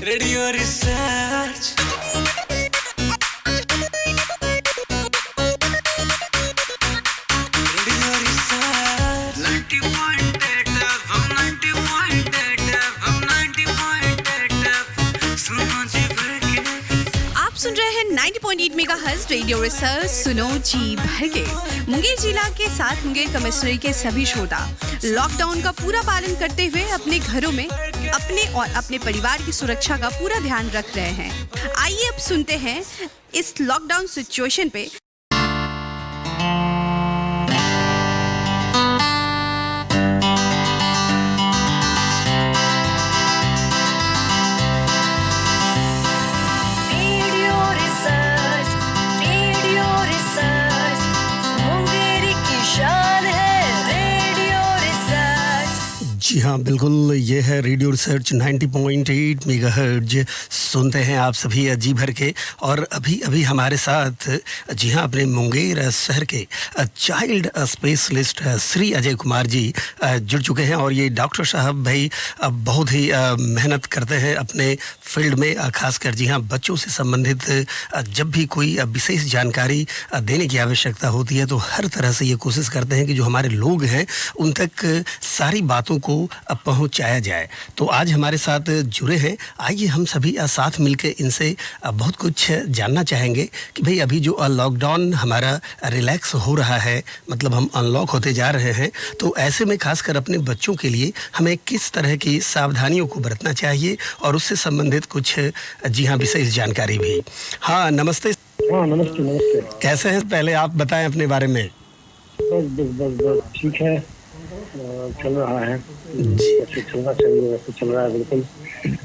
Radio research radio research 90.8 FM 90.8 FM 90.8 FM सुनो जी भर के। आप सुन रहे हैं 90.8 मेगाहर्ट्ज रेडियो रिसर्च सुनो जी भर के। मुंगेर जिला के साथ मुंगेर कमिश्नरी के सभी श्रोता लॉकडाउन का पूरा पालन करते हुए अपने घरों में अपने और अपने परिवार की सुरक्षा का पूरा ध्यान रख रहे हैं। आइए अब सुनते हैं इस लॉकडाउन सिचुएशन पे जी हाँ, बिल्कुल ये है रेडियो रिसर्च 90.8 मेगाहर्ट्ज। सुनते हैं आप सभी जी भर के। और अभी अभी हमारे साथ जी हाँ अपने मुंगेर शहर के चाइल्ड स्पेशलिस्ट श्री अजय कुमार जी जुड़ चुके हैं। और ये डॉक्टर साहब भाई बहुत ही मेहनत करते हैं अपने फील्ड में, खासकर जी हाँ बच्चों से संबंधित जब भी कोई विशेष जानकारी देने की आवश्यकता होती है तो हर तरह से ये कोशिश करते हैं कि जो हमारे लोग हैं उन तक सारी बातों को पहुंचाया जाए। तो आज हमारे साथ जुड़े हैं। आइए हम सभी साथ मिलकर इनसे बहुत कुछ जानना चाहेंगे कि भाई अभी जो लॉकडाउन हमारा रिलैक्स हो रहा है, मतलब हम अनलॉक होते जा रहे हैं, तो ऐसे में खासकर अपने बच्चों के लिए हमें किस तरह की सावधानियों को बरतना चाहिए और उससे संबंधित कुछ जी हाँ विशेष जानकारी भी। हाँ नमस्ते। हाँ नमस्ते नमस्ते। कैसे हैं, पहले आप बताएं अपने बारे में। बस ठीक है, चल रहा है जैसे चलना चाहिए वैसे चल रहा है। बिल्कुल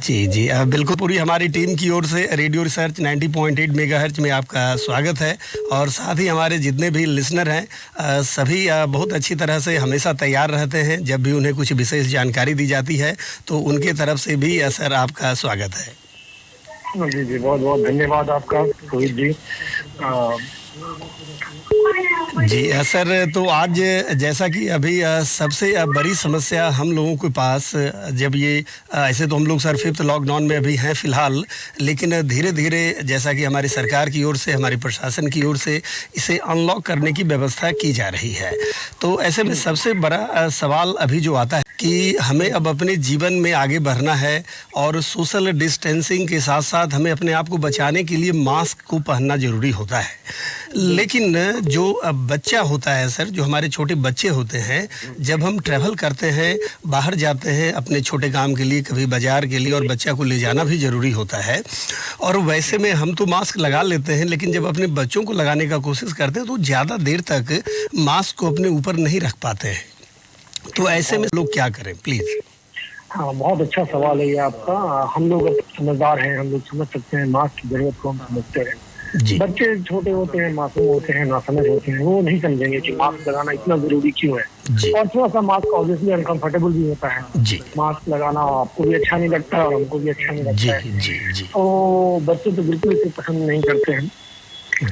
जी बिल्कुल पूरी हमारी टीम की ओर से रेडियो रिसर्च 90.8 मेगाहर्ट्ज में आपका स्वागत है। और साथ ही हमारे जितने भी लिसनर हैं सभी बहुत अच्छी तरह से हमेशा तैयार रहते हैं। जब भी उन्हें कुछ विशेष जानकारी दी जाती है तो उनके तरफ से भी सर आपका स्वागत है। जी बहुत बहुत धन्यवाद आपका रोहित जी। जी सर, तो आज जैसा कि अभी सबसे बड़ी समस्या हम लोगों के पास जब ये ऐसे तो हम लोग सर 5th लॉकडाउन में अभी हैं फ़िलहाल, लेकिन धीरे धीरे जैसा कि हमारी सरकार की ओर से, हमारी प्रशासन की ओर से इसे अनलॉक करने की व्यवस्था की जा रही है। तो ऐसे में सबसे बड़ा सवाल अभी जो आता है कि हमें अब अपने जीवन में आगे बढ़ना है और सोशल डिस्टेंसिंग के साथ साथ हमें अपने आप को बचाने के लिए मास्क को पहनना ज़रूरी होता है। लेकिन जो बच्चा होता है सर, जो हमारे छोटे बच्चे होते हैं, जब हम ट्रैवल करते हैं, बाहर जाते हैं अपने छोटे काम के लिए, कभी बाजार के लिए, और बच्चा को ले जाना भी ज़रूरी होता है। और वैसे में हम तो मास्क लगा लेते हैं, लेकिन जब अपने बच्चों को लगाने का कोशिश करते हैं तो ज़्यादा देर तक मास्क को अपने ऊपर नहीं रख पाते हैं। तो ऐसे में लोग क्या करें प्लीज़? हाँ बहुत अच्छा सवाल है ये आपका। हम लोग अब समझदार हैं, हम लोग समझ सकते हैं मास्क की जरूरत को हम समझते हैं। बच्चे छोटे होते हैं, मासूम होते हैं, नासमझ होते हैं, वो नहीं समझेंगे कि मास्क लगाना इतना जरूरी क्यों है। और थोड़ा सा मास्क ऑब्वियसली अनकंफर्टेबल भी होता है। मास्क लगाना आपको भी अच्छा नहीं लगता और हमको भी अच्छा नहीं लगता है। तो बच्चे तो बिल्कुल इसे पसंद नहीं करते हैं।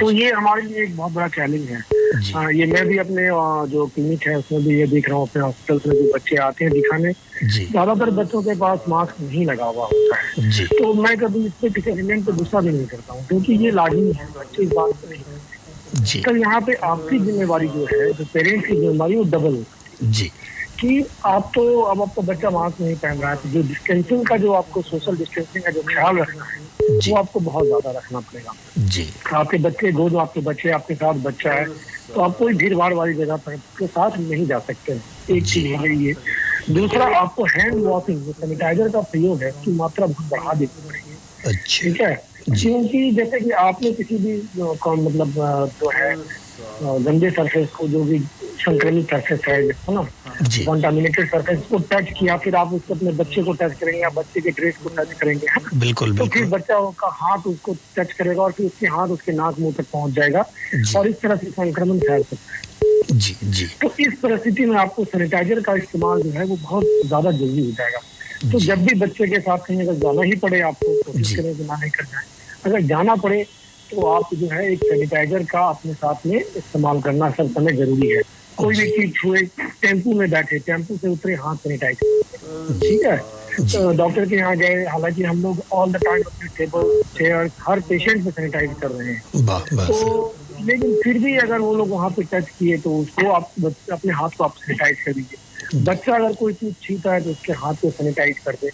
तो ये हमारे लिए एक बहुत बड़ा चैलेंज है। ये मैं भी अपने जो क्लिनिक है उसमें भी ये देख रहा हूँ, अपने हॉस्पिटल में जो बच्चे आते हैं दिखाने, ज्यादातर बच्चों के पास मास्क नहीं लगा हुआ होता है। तो मैं कभी इस पे किसी एलिमेंट पे गुस्सा भी नहीं करता हूँ, क्योंकि ये लाजमी है, बच्चे इस बात पे नहीं। तो यहाँ पे आपकी जिम्मेवारी जो है, जो पेरेंट्स की जिम्मेवारी, वो डबल होती है कि आप तो अब आपका बच्चा मास्क नहीं पहन रहा है, तो जो डिस्टेंसिंग का, जो आपको सोशल डिस्टेंसिंग का जो ख्याल रखना है वो आपको बहुत ज्यादा रखना पड़ेगा। आपके बच्चे दो, जो आपके बच्चे आपके साथ बच्चा है, तो आप कोई भीड़ भाड़ वाली जगह पर के साथ नहीं जा सकते। एक चीज हो गई है। दूसरा, आपको हैंड वॉशिंग, जो सैनिटाइजर का प्रयोग है, उसकी मात्रा बहुत बढ़ा देनी पड़ेगी। ठीक है, क्योंकि जैसे कि आपने किसी भी मतलब जो है गंदे सरफेस को, जो भी संक्रमित सरफेस है ना, कंटामिनेटेड सरफेस को टच किया, फिर आप उसको अपने बच्चे को टच करेंगे या बच्चे के ड्रेस को टच करेंगे, है ना? बिल्कुल। तो फिर बच्चा का हाथ उसको टच करेगा और फिर उसके हाथ उसके नाक मुंह तक पहुंच जाएगा और इस तरह से संक्रमण फैल सकता है। तो इस परिस्थिति में आपको सैनिटाइजर का इस्तेमाल जो है वो बहुत ज्यादा जरूरी हो जाएगा। तो जब भी बच्चे के साथ कहीं अगर जाना ही पड़े, आपको कोशिश करें कि ना ही करना है। अगर जाना पड़े तो आप जो है एक सैनिटाइजर का अपने साथ में इस्तेमाल करना सब समय जरूरी है। कोई भी चीज छुए, टेम्पू में बैठे, टेम्पू से उतरे, हाथ सैनिटाइज, ठीक है। डॉक्टर के यहाँ गए, हालांकि हम लोग ऑल द टाइम अपने टेबल चेयर हर पेशेंट पे सैनिटाइज कर रहे हैं। तो लेकिन फिर भी अगर वो लोग वहाँ पे टच किए तो उसको आप अपने हाथ को आप सैनिटाइज कर दीजिए। बच्चा अगर कोई चीज छूता है तो उसके हाथ को सैनिटाइज कर दे,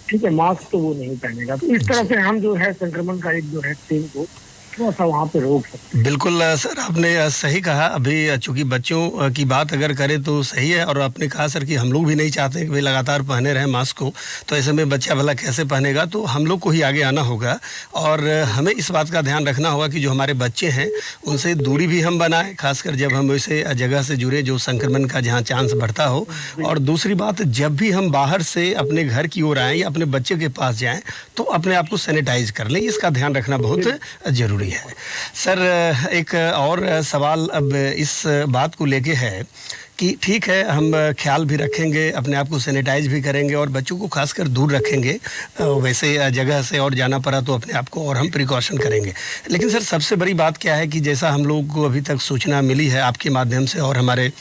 ठीक है, मास्क तो वो नहीं पहनेगा। तो इस तरह से हम जो है संक्रमण का एक जो है चेन को थोड़ा सा वहाँ पे रोक सकते हैं। बिल्कुल सर, आपने सही कहा। अभी चूंकि बच्चों की बात अगर करें तो सही है, और आपने कहा सर कि हम लोग भी नहीं चाहते कि भाई लगातार पहने रहें मास्क को, तो ऐसे में बच्चा भला कैसे पहनेगा। तो हम लोग को ही आगे आना होगा और हमें इस बात का ध्यान रखना होगा कि जो हमारे बच्चे हैं उनसे दूरी भी हम बनाएं, खासकर जब हम वैसे जगह से जुड़े जो संक्रमण का जहाँ चांस बढ़ता हो। और दूसरी बात, जब भी हम बाहर से अपने घर की ओर आएँ या अपने बच्चे के पास जाएँ तो अपने आप को सैनिटाइज कर लें, इसका ध्यान रखना बहुत जरूरी है। सर, एक और सवाल अब इस बात को लेके है कि ठीक है, हम ख्याल भी रखेंगे, अपने आप को सैनिटाइज भी करेंगे और बच्चों को खासकर दूर रखेंगे, वैसे जगह से और जाना पड़ा तो अपने आप को और हम प्रिकॉशन करेंगे। लेकिन सर, सबसे बड़ी बात क्या है कि जैसा हम लोग को अभी तक सूचना मिली है आपके माध्यम से और हमारे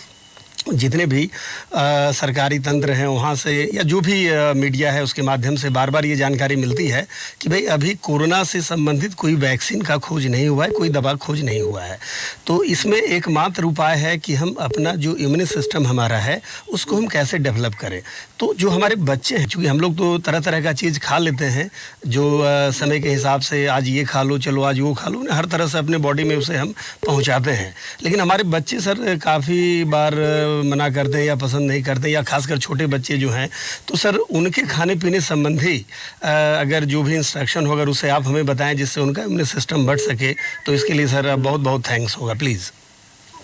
जितने भी सरकारी तंत्र हैं वहाँ से या जो भी मीडिया है उसके माध्यम से बार बार ये जानकारी मिलती है कि भाई अभी कोरोना से संबंधित कोई वैक्सीन का खोज नहीं हुआ है, कोई दवा खोज नहीं हुआ है। तो इसमें एकमात्र उपाय है कि हम अपना जो इम्यून सिस्टम हमारा है उसको हम कैसे डेवलप करें। तो जो हमारे बच्चे हैं, चूँकि हम लोग तो तरह तरह का चीज़ खा लेते हैं जो समय के हिसाब से, आज ये खा लो, चलो आज वो खा लो, हर तरह से अपने बॉडी में उसे हम पहुँचाते हैं। लेकिन हमारे बच्चे सर काफ़ी बार मना करते हैं या पसंद नहीं करते, या खासकर छोटे बच्चे जो हैं, तो सर उनके खाने पीने संबंधी अगर जो भी इंस्ट्रक्शन हो अगर उसे आप हमें बताएं जिससे उनका इम्यून सिस्टम बढ़ सके, तो इसके लिए सर बहुत बहुत थैंक्स होगा, प्लीज़।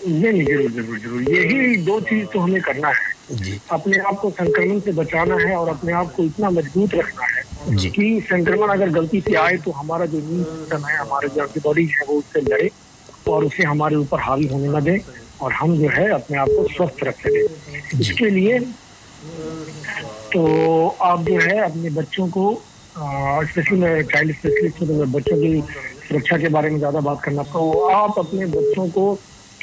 नहीं, जरूर जरूर जरूर, यही दो चीज तो हमें करना है जी। अपने आप को संक्रमण से बचाना है और अपने आप को इतना मजबूत रखना है जी कि संक्रमण अगर गलती से आए तो हमारा जो इम्यून सिस्टम है, हमारे जो एंटीबॉडी है वो उससे लड़े और उसे हमारे ऊपर हावी होने न दे और हम जो है अपने आप को स्वस्थ रख सके। इसके लिए तो आप जो है अपने बच्चों को, स्पेशली मैं चाइल्ड स्पेशलिस्ट हूँ तो मैं बच्चों की सुरक्षा के बारे में ज्यादा बात करना, तो आप अपने बच्चों को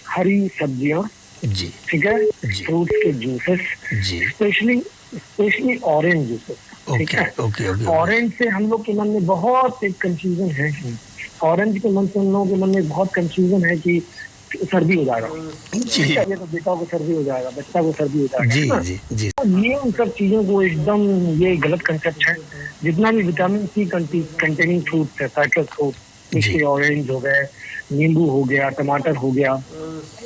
हरी सब्जियां जी, ठीक है, फ्रूट्स के जूसेस जी, स्पेशली ऑरेंज जूसेस, ठीक है। ऑरेंज से हम लोग के मन में बहुत एक कंफ्यूजन है, ऑरेंज के मन से हम लोगों के मन में बहुत कंफ्यूजन है कि सर्दी हो जाएगा जी, ये तो बेटा को सर्दी हो जाएगा, बच्चा को सर्दी हो जाएगा जी जी जी। ये उन सब चीजों को एकदम ये गलत कंसेप्ट है। जितना भी विटामिन सी कंटेनिंग फ्रूट्स है, साइट्रस फ्रूट, जैसे ऑरेंज हो गए, नींबू हो गया, टमाटर हो गया,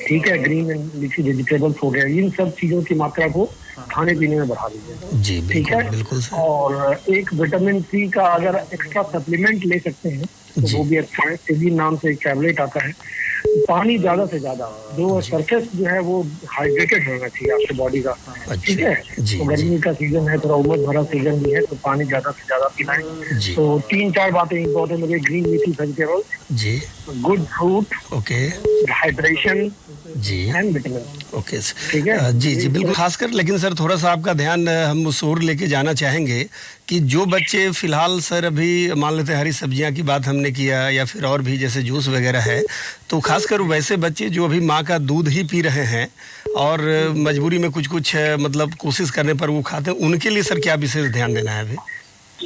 ठीक है, ग्रीन एंड लीफी वेजिटेबल्स हो गए, इन सब चीजों की मात्रा को खाने पीने में बढ़ा दीजिए जी, ठीक है। बिल्कुल और एक विटामिन सी का अगर एक्स्ट्रा सप्लीमेंट ले सकते हैं तो वो भी अच्छा है। सिलीन नाम से एक टैबलेट आता है। पानी ज्यादा से ज्यादा, जो सरफेस जो है वो हाइड्रेटेड होना चाहिए आपके बॉडी का, ठीक है। तो गर्मी का सीजन है, थोड़ा उमस भरा सीजन भी है, तो पानी ज्यादा से ज्यादा पीना है। तो 3-4 बातें इंपॉर्टेंट हो गई, ग्रीन लीफी वेजिटेबल्स जी, गुड फ्रूट, ओके, हाइड्रेशन जी एंड विटामिन, ओके, ठीक है जी जी बिल्कुल। खासकर लेकिन सर थोड़ा सा आपका ध्यान हम उस ओर लेके जाना चाहेंगे कि जो बच्चे फिलहाल सर अभी मान लेते हैं हरी सब्जियां की बात हमने किया या फिर और भी जैसे जूस वगैरह है, तो खासकर वैसे बच्चे जो अभी माँ का दूध ही पी रहे हैं और मजबूरी में कुछ मतलब कोशिश करने पर वो खाते हैं, उनके लिए सर क्या विशेष ध्यान देना है अभी?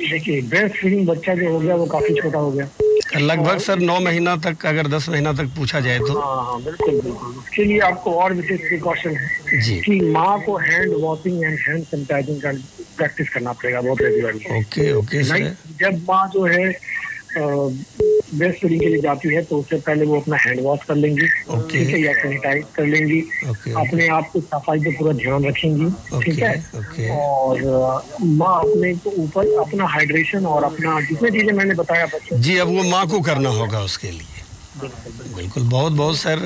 देखिए, ब्रेस्ट फीडिंग बच्चा जो हो गया वो काफी छोटा हो गया, लगभग सर 9 महीना तक, अगर 10 महीना तक पूछा जाए तो। हाँ बिल्कुल बिल्कुल। उसके लिए आपको और विशेष प्रिकॉशन है जी कि माँ को hand washing and hand sanitizing का प्रैक्टिस करना पड़ेगा बहुत रेगुलरली। Okay okay sir. जब माँ जो है ब्रेस्ट फीडिंग के लिए जाती है तो उससे पहले वो अपना हैंड वॉश कर लेंगी, ठीक है, या सैनिटाइज कर लेंगी, अपने आप को सफाई पे पूरा ध्यान रखेंगी, ठीक है। और माँ अपने ऊपर अपना हाइड्रेशन और अपना जितने चीजें मैंने बताया बच्चों जी, अब वो माँ को करना होगा उसके लिए। बिल्कुल, बहुत बहुत सर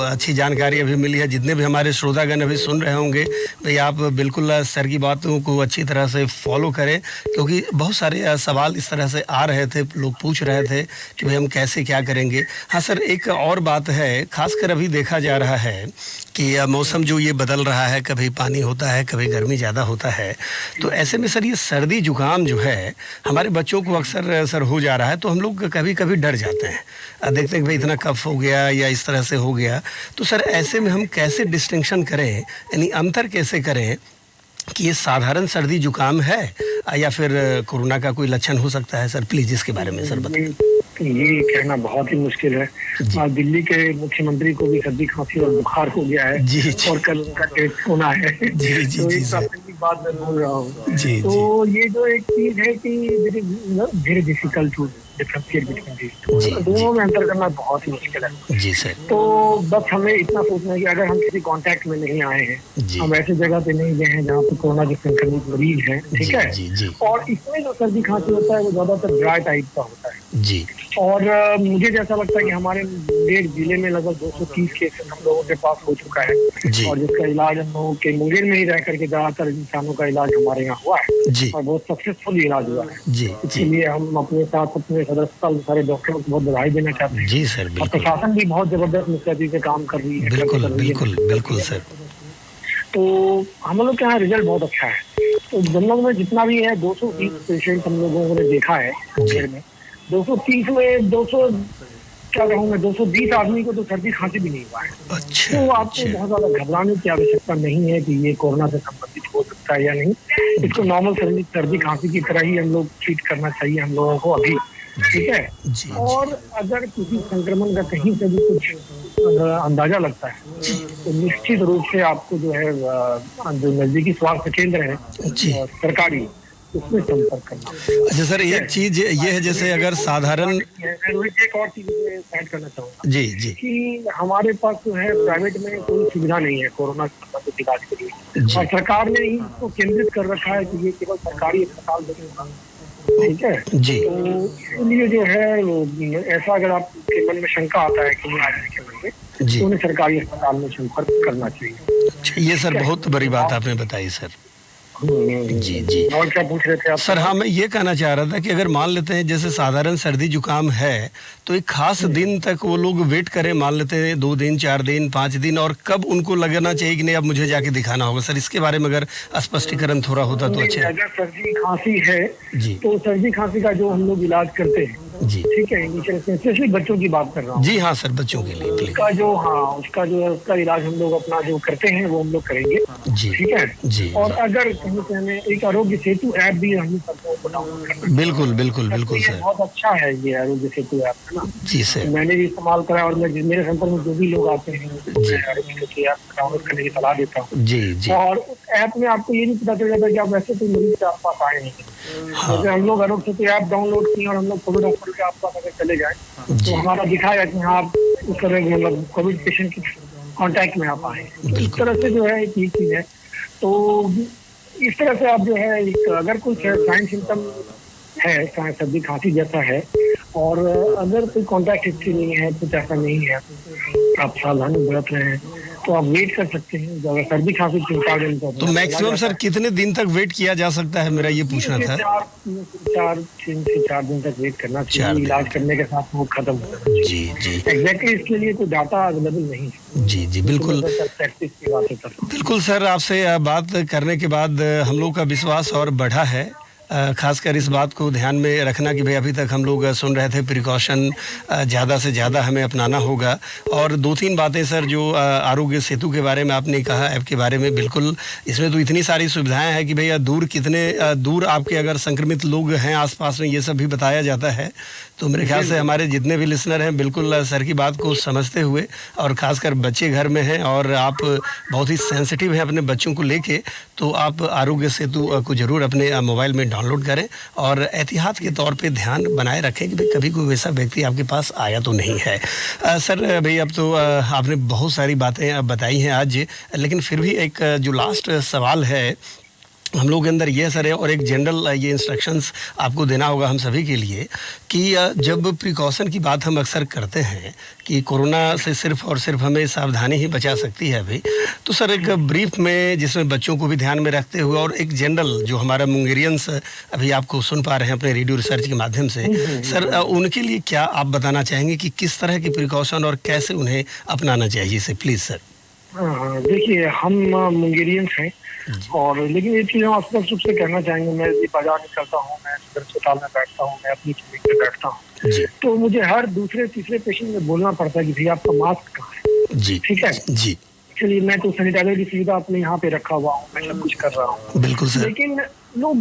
अच्छी जानकारी अभी मिली है। जितने भी हमारे श्रोतागण अभी सुन रहे होंगे भाई, आप बिल्कुल सर की बातों को अच्छी तरह से फॉलो करें, क्योंकि बहुत सारे सवाल इस तरह से आ रहे थे, लोग पूछ रहे थे कि भाई हम कैसे क्या करेंगे। हाँ सर, एक और बात है, खासकर अभी देखा जा रहा है कि मौसम जो ये बदल रहा है, कभी पानी होता है, कभी गर्मी ज़्यादा होता है, तो ऐसे में सर ये सर्दी जुकाम जो है हमारे बच्चों को अक्सर सर हो जा रहा है, तो हम लोग कभी कभी डर जाते हैं, देखते हैं कि भाई इतना कफ हो गया या इस तरह से हो गया। तो सर ऐसे में हम कैसे डिस्टिंक्शन करें, यानी अंतर कैसे करें कि ये साधारण सर्दी जुकाम है या फिर कोरोना का कोई लक्षण हो सकता है? सर प्लीज इसके बारे में सर बताइए। ये कहना बहुत ही मुश्किल है। आज दिल्ली के मुख्यमंत्री को भी सर्दी खांसी और बुखार हो गया है जी, जी। और कल उनका टेस्ट होना है। जी जी तो जी एक सर। की बात मैं बोल रहा हूँ। जी तो ये जो एक चीज है कि very difficult to differentiate between जी, दीज, दोनों में अंतर करना बहुत ही मुश्किल है। जी सर। तो बस हमें इतना सोचना है कि अगर हम किसी कांटेक्ट में नहीं आए हैं, जी। हम ऐसी जगह पे नहीं गए हैं जहाँ पे कोरोना के संक्रमित मरीज हैं, ठीक है। जी जी और इसमें जो सर्दी खांसी होता है वो ज्यादातर ड्राई टाइप का होता है। जी और मुझे जैसा लगता है कि हमारे मुंगेर जिले में लगभग 230 केसेस हम लोगों के पास हो चुका है जी। और जिसका इलाज हम लोगों के मुंगेर में ही रह करके ज्यादातर इंसानों का इलाज हमारे यहाँ हुआ है जी और बहुत सक्सेसफुल इलाज हुआ है। जी इसके लिए हम अपने साथ अपने सदर अस्पताल सारे डॉक्टरों को बहुत बधाई देना चाहते हैं। जी सर और बिल्कुल प्रशासन भी बहुत जबरदस्त मुस्तैदी से काम कर रही है। बिल्कुल बिल्कुल बिल्कुल सर। तो हम लोग के यहाँ रिजल्ट बहुत अच्छा है। तो जनरल में जितना भी है 220 पेशेंट हम लोगों ने देखा है मुंगेर में। 230 में 200 क्या कहूँ मैं 220 आदमी को तो सर्दी खांसी भी नहीं हुआ है। अच्छा तो आपको अच्छा। बहुत ज्यादा घबराने की आवश्यकता नहीं है कि ये कोरोना से संबंधित हो सकता है या नहीं। इसको नॉर्मल सर्दी खांसी की तरह ही हम लोग ट्रीट करना चाहिए हम लोगों को अभी, ठीक है। जी और अगर किसी संक्रमण का कहीं से भी कुछ अंदाजा लगता है तो निश्चित रूप से आपको जो है जो नजदीकी स्वास्थ्य केंद्र है जी। सरकारी, उसमें संपर्क करना। अच्छा सर एक चीज ये है जैसे अगर साधारण मैं एक और चीज ऐड करना चाहूँगा जी जी कि हमारे पास जो है प्राइवेट में कोई सुविधा नहीं है कोरोना से संबंधित इलाज के लिए जी। और सरकार ने ही इसको केंद्रित कर रखा है कि ये केवल सरकारी अस्पताल बनेगा, ठीक है। जी तो इसलिए जो है ऐसा अगर आपके मन में शंका आता है कि आदमी के मन में, जी। तो उन्हें सरकारी अस्पताल में संपर्क करना चाहिए। अच्छा, ये सर बहुत बड़ी बात आपने बताई सर। जी जी। और क्या पूछ रहे थे आप? सर हाँ मैं ये कहना चाह रहा था कि अगर मान लेते हैं जैसे साधारण सर्दी जुकाम है तो एक खास दिन तक वो लोग वेट करें, मान लेते हैं 2 दिन 4 दिन 5 दिन, और कब उनको लगना चाहिए कि नहीं अब मुझे जाके दिखाना होगा? सर इसके बारे में अगर स्पष्टीकरण थोड़ा होता तो अच्छा है। अगर सर्दी खांसी है जी तो सर्दी खांसी का जो हम लोग इलाज करते हैं, जी ठीक है, इनिशियल स्पेशली बच्चों की बात कर रहा हूँ। जी हाँ सर बच्चों के लिए प्लीज। उसका जो है उसका इलाज हम लोग अपना जो करते हैं वो हम लोग करेंगे, जी ठीक है। जी और अगर कहीं से हमें एक आरोग्य सेतु ऐप भी हम सबको डाउनलोड करना है। बिल्कुल बिल्कुल बिल्कुल ये सर। बहुत अच्छा है ये आरोग्य सेतु ऐप, है ना। जी सर मैंने भी इस्तेमाल करा और मैं मेरे संपर्क में जो भी लोग आते हैं मैं आरोग्य सेतु ऐप डाउनलोड करने की सलाह देता हूँ। जी जी और उस ऐप में आपको ये नहीं पता चल जाता कि आप वैसे कोई मरीज के आसपास आए नहीं। हाँ। जैसे हम लोग आरोग्य सेतु ऐप डाउनलोड किए और हम लोग कोविड हॉस्पिटल के आसपास अगर चले जाए जी। तो हमारा दिखाया कि हाँ आप उस तरह मतलब कोविड पेशेंट के कांटेक्ट में आप आए। तो इस तरह से जो है एक ये चीज है। तो इस तरह से आप जो है अगर कुछ साइन सिम्टम है सर्दी खांसी जैसा है और अगर कोई कांटेक्ट हिस्ट्री नहीं है, कुछ ऐसा नहीं है, आप सावधानी बरत रहे हैं तो आप वेट कर सकते हैं। अगर सर्दी खांसी 3-4 दिन तो मैक्सिमम सर कितने दिन तक वेट किया जा सकता है, मेरा ये पूछना था। 3 से 4 दिन तक वेट करना 4 चाहिए। दिन। इलाज करने के साथ वो खत्म हो जाता है। जी जी एग्जैक्टली इसके लिए कोई डाटा अवेलेबल नहीं है। जी जी बिल्कुल प्रैक्टिस की बातें कर रहा हूं। बिल्कुल सर। आपसे बात करने के बाद हम लोग का विश्वास और बढ़ा है। खासकर इस बात को ध्यान में रखना कि भाई अभी तक हम लोग सुन रहे थे प्रिकॉशन ज़्यादा से ज़्यादा हमें अपनाना होगा। और 2-3 बातें सर जो आरोग्य सेतु के बारे में आपने कहा, ऐप के बारे में, बिल्कुल इसमें तो इतनी सारी सुविधाएं हैं कि भैया कितने दूर आपके अगर संक्रमित लोग हैं आसपास में, ये सब भी बताया जाता है। तो मेरे ख्याल से हमारे जितने भी लिसनर हैं बिल्कुल सर की बात को समझते हुए, और ख़ासकर बच्चे घर में हैं और आप बहुत ही सेंसिटिव हैं अपने बच्चों को लेके, तो आप आरोग्य सेतु को ज़रूर अपने मोबाइल में डाउनलोड करें और एहतियात के तौर पे ध्यान बनाए रखें कि भाई कभी कोई वैसा व्यक्ति आपके पास आया तो नहीं है। सर भाई अब तो आपने बहुत सारी बातें बताई हैं आज, लेकिन फिर भी एक जो लास्ट सवाल है हम लोग के अंदर ये सर है, और एक जनरल ये इंस्ट्रक्शंस आपको देना होगा हम सभी के लिए कि जब प्रिकॉशन की बात हम अक्सर करते हैं कि कोरोना से सिर्फ और सिर्फ हमें सावधानी ही बचा सकती है अभी, तो सर एक ब्रीफ में जिसमें बच्चों को भी ध्यान में रखते हुए और एक जनरल जो हमारा मुंगेरियंस अभी आपको सुन पा रहे हैं अपने रेडियो रिसर्च के माध्यम से, सर उनके लिए क्या आप बताना चाहेंगे कि किस तरह की प्रिकॉशन और कैसे उन्हें अपनाना चाहिए इसे, प्लीज़ सर। हाँ, देखिए हम मुंगेरियंस हैं और लेकिन ये चीज़ हम स्पष्ट रूप से कहना चाहेंगे। मैं बाजार निकलता हूँ, मैं अस्पताल में बैठता हूँ, मैं अपनी क्लिनिक में बैठता हूँ, तो मुझे हर दूसरे तीसरे पेशेंट में बोलना पड़ता है कि भैया आपका मास्क कहाँ है। जी ठीक है जी चलिए मैं तो सैनिटाइजर की सुविधा अपने यहाँ पे रखा हुआ हूँ, मैं सब कुछ कर रहा हूँ, बिल्कुल सर। लेकिन लोग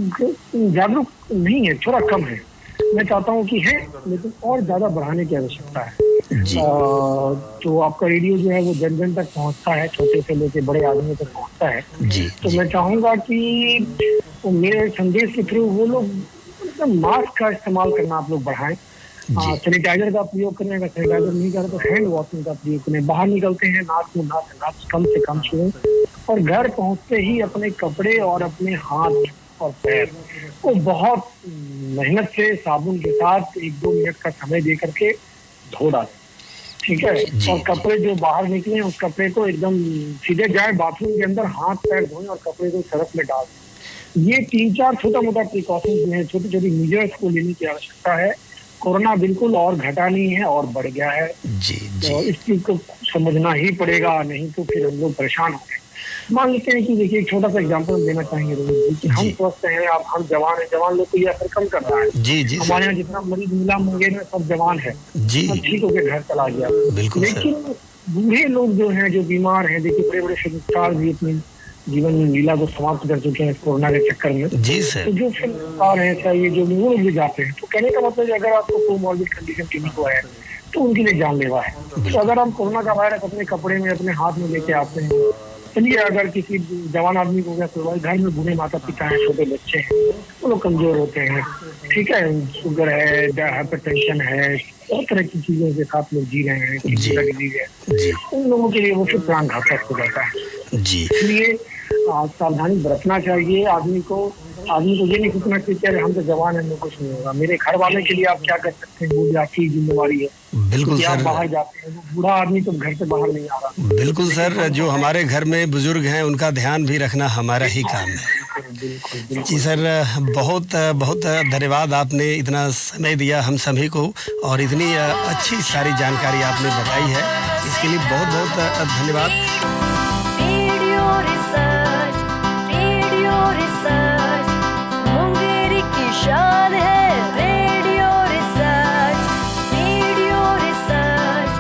जागरूक नहीं है, थोड़ा कम है। मैं चाहता हूँ कि है, लेकिन और ज्यादा बढ़ाने की आवश्यकता है। जी तो आपका रेडियो जो है वो जन जन तक पहुँचता है, छोटे से लेके बड़े आदमी तक पहुँचता है। जी तो जी मैं चाहूंगा कि मेरे संदेश के थ्रू वो लोग मास्क का इस्तेमाल करना आप लोग बढ़ाएं। जी सैनिटाइजर का प्रयोग करें, अगर सैनिटाइजर नहीं करें तो हैंड वॉशिंग का प्रयोग करें। बाहर निकलते हैं नाक मुंह नाक कम से कम छुएं, और घर पहुंचते ही अपने कपड़े और अपने हाथ और पैर को बहुत मेहनत से साबुन के साथ 1-2 मिनट का समय दे करके धो डालें, ठीक है। जी, और जी। कपड़े जो बाहर निकले उस कपड़े को एकदम सीधे जाए बाथरूम के अंदर, हाथ पैर धोएं और कपड़े को सरफ में डाल दें। ये 3-4 छोटा मोटा प्रिकॉशन है, छोटी छोटी मेजर्स को लेने की आवश्यकता है। कोरोना बिल्कुल और घटा नहीं है और बढ़ गया है, जी तो जी इस चीज को समझना ही पड़ेगा, नहीं तो फिर हम लोग परेशान हो गए। मान लेते हैं कि देखिए एक छोटा सा एग्जांपल देना चाहेंगे रोहित जी कि हम जी। स्वस्थ हैं, आप हम जवान हैं, जवान लोग को ये असर कम कर रहा है। जी जी हमारे सर। यहाँ जितना मरीज मिला मुंगेर में सब जवान है, जी सब ठीक होकर घर चला गया। बिल्कुल सर। लेकिन बूढ़े लोग जो हैं, जो बीमार हैं, देखिए बड़े बड़े फिल्मस्टार भी अपने जीवन में लीला को समाप्त कर चुके हैं इस कोरोना के चक्कर में। जी तो सर। जो फिल्मस्टार हैं, चाहिए जो वो लोग भी जाते हैं, तो कहने का मतलब है अगर आपको कोमॉर्बिड कंडीशन किसी को है तो उनके लिए जानलेवा है। तो अगर हम कोरोना का वायरस अपने कपड़े में अपने हाथ में लेके आते हैं, चलिए अगर किसी जवान आदमी को गया तो घर में बूढ़े माता पिता हैं, छोटे बच्चे हैं, वो लोग कमजोर होते हैं, ठीक है, शुगर है, हाइपरटेंशन है, बहुत तरह की चीजों के साथ लोग जी रहे हैं, जी। डिजीज है, जी उन लोगों के लिए वो फिर प्राण घातक हो जाता है। जी इसलिए सावधानी बरतना चाहिए आदमी को ये नहीं सोचना चाहिए कि अरे हम तो जवान हैं, हमें कुछ नहीं होगा। मेरे घर वाले के लिए आप क्या कर सकते हैं, वो भी आपकी जिम्मेवारी है। बिल्कुल आप सर। बाहर जाते हैं, वो बूढ़ा आदमी तो घर से बाहर नहीं आ रहा। बिल्कुल सर, जो हमारे घर में बुजुर्ग हैं उनका ध्यान भी रखना हमारा ही काम है। बिल्कुल जी सर, बहुत बहुत धन्यवाद, आपने इतना समय दिया हम सभी को और इतनी अच्छी सारी जानकारी आपने बताई है, इसके लिए बहुत बहुत धन्यवाद। रेडियो रिसर्च मुंगेर की शान है। रेडियो रिसर्च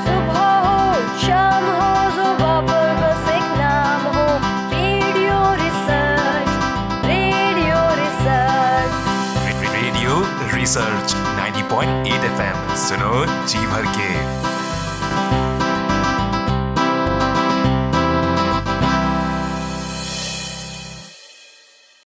सुबह हो शाम हो सुबह पर बस एक नाम हो। रेडियो रिसर्च 90.8 FM सुनो जी भर के।